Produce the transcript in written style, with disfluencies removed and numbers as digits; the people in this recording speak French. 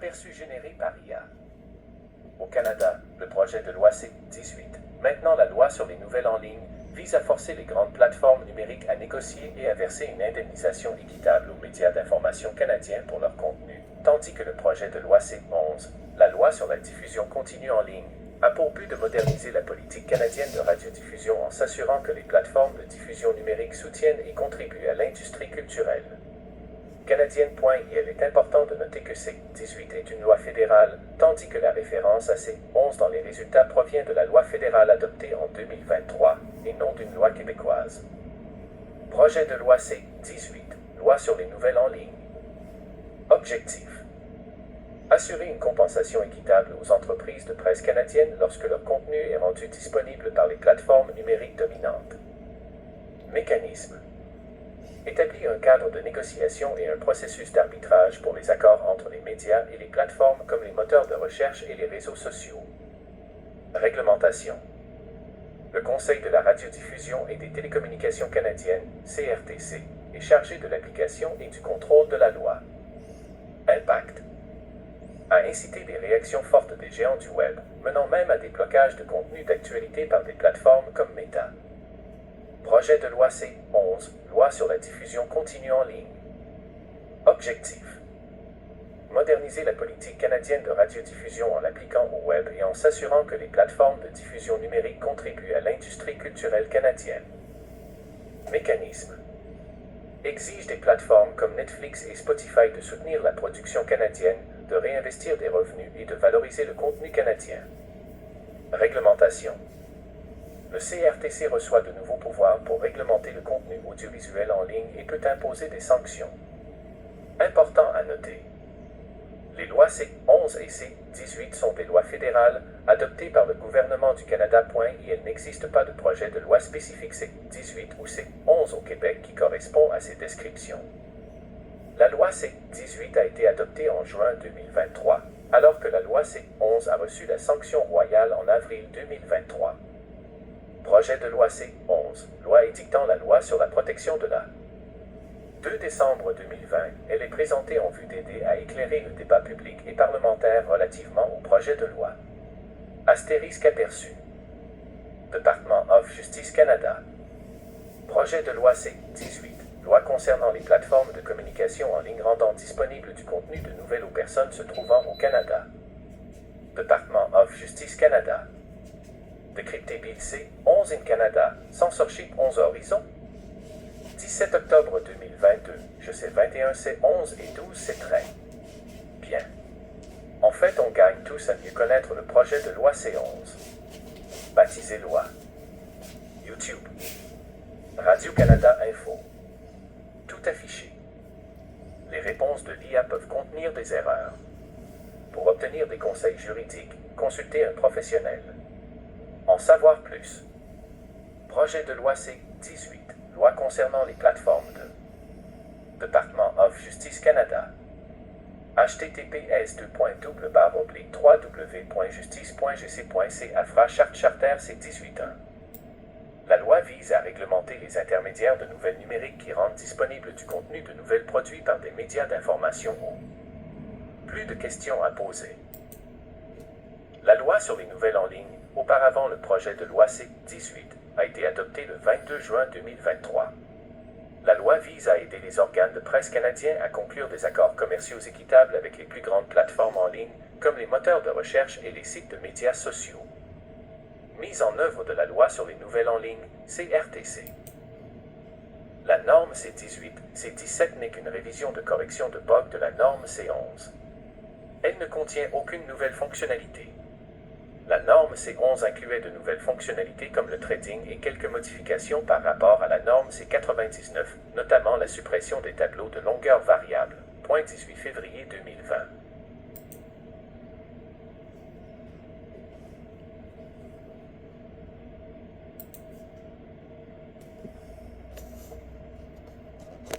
Aperçu généré par IA. Au Canada, le projet de loi C-18, maintenant la loi sur les nouvelles en ligne, vise à forcer les grandes plateformes numériques à négocier et à verser une indemnisation équitable aux médias d'information canadiens pour leur contenu, tandis que le projet de loi C-11, la loi sur la diffusion continue en ligne, a pour but de moderniser la politique canadienne de radiodiffusion en s'assurant que les plateformes de diffusion numérique soutiennent et contribuent à l'industrie culturelle. Canadienne.il est important de noter que C-18 est une loi fédérale, tandis que la référence à C-11 dans les résultats provient de la loi fédérale adoptée en 2023 et non d'une loi québécoise. Projet de loi C-18, loi sur les nouvelles en ligne. Objectif: assurer une compensation équitable aux entreprises de presse canadiennes lorsque leur contenu est rendu disponible par les plateformes numériques dominantes. Mécanisme: établir un cadre de négociation et un processus d'arbitrage pour les accords entre les médias et les plateformes comme les moteurs de recherche et les réseaux sociaux. Réglementation: le Conseil de la radiodiffusion et des télécommunications canadiennes, CRTC, est chargé de l'application et du contrôle de la loi. Impact: a incité des réactions fortes des géants du web, menant même à des blocages de contenu d'actualité par des plateformes comme Meta. Projet de loi C-11, loi sur la diffusion continue en ligne. Objectif: moderniser la politique canadienne de radiodiffusion en l'appliquant au web et en s'assurant que les plateformes de diffusion numérique contribuent à l'industrie culturelle canadienne. Mécanisme: exige des plateformes comme Netflix et Spotify de soutenir la production canadienne, de réinvestir des revenus et de valoriser le contenu canadien. Réglementation: le CRTC reçoit de nouveaux pouvoirs pour réglementer le contenu audiovisuel en ligne et peut imposer des sanctions. Important à noter: les lois C-11 et C-18 sont des lois fédérales adoptées par le gouvernement du Canada. Et il n'existe pas de projet de loi spécifique C-18 ou C-11 au Québec qui correspond à ces descriptions. La loi C-18 a été adoptée en juin 2023, alors que la loi C-11 a reçu la sanction royale en avril 2023. Projet de loi C-11, loi édictant la loi sur la protection de la 2 décembre 2020, elle est présentée en vue d'aider à éclairer le débat public et parlementaire relativement au projet de loi. Astérisque aperçu. Department of Justice Canada. Projet de loi C-18, loi concernant les plateformes de communication en ligne rendant disponible du contenu de nouvelles aux personnes se trouvant au Canada. Department of Justice Canada. Décrypter Bill C-11 in Canada, Censorship 11 Horizon. 17 octobre 2022, je sais 21 C-11 et 12 C-13. Bien. En fait, on gagne tous à mieux connaître le projet de loi C-11. Baptisé loi. YouTube. Radio-Canada Info. Tout affiché. Les réponses de l'IA peuvent contenir des erreurs. Pour obtenir des conseils juridiques, consultez un professionnel. En savoir plus. Projet de loi C-18, loi concernant les plateformes de Department of Justice Canada. https://www.justice.gc.ca Charte C-18.1. La loi vise à réglementer les intermédiaires de nouvelles numériques qui rendent disponible du contenu de nouvelles produits par des médias d'information. Plus de questions à poser. La loi sur les nouvelles en ligne, auparavant le projet de loi C-18, a été adopté le 22 juin 2023. La loi vise à aider les organes de presse canadiens à conclure des accords commerciaux équitables avec les plus grandes plateformes en ligne, comme les moteurs de recherche et les sites de médias sociaux. Mise en œuvre de la loi sur les nouvelles en ligne, CRTC. La norme C-18, C-17 n'est qu'une révision de correction de bug de la norme C-11. Elle ne contient aucune nouvelle fonctionnalité. La norme C-11 incluait de nouvelles fonctionnalités comme le trading et quelques modifications par rapport à la norme C-99, notamment la suppression des tableaux de longueur variable. 18 février 2020.